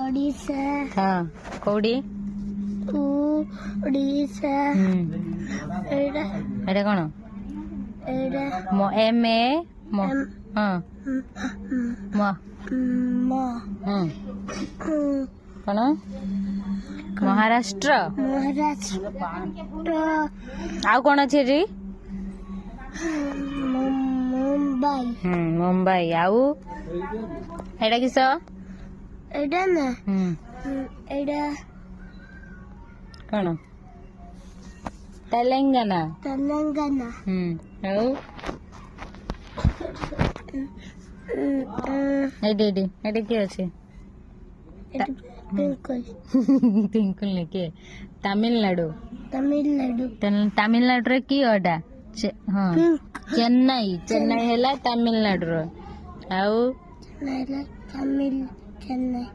ओडिशा हाँ कौड़ी ओडिशा एडा एटा कौन एडा मो एम ए मो हाँ मो म कौन महाराष्ट्र महाराष्ट्र आउ कौन अच्छे जी मुंबई मुंबई आउ एटा किस एडा ना एडा कौन तेलंगाना तेलंगाना आउ एडी एडी एडी के अच्छे पिंकल टिंकुल ने के तमिलनाडु तमिलनाडु तमिलनाडु रे की अडा हाँ चेन्नई चेन्नई हैला तमिलनाडु रो आउ चेन्नई तमिल चेन्नई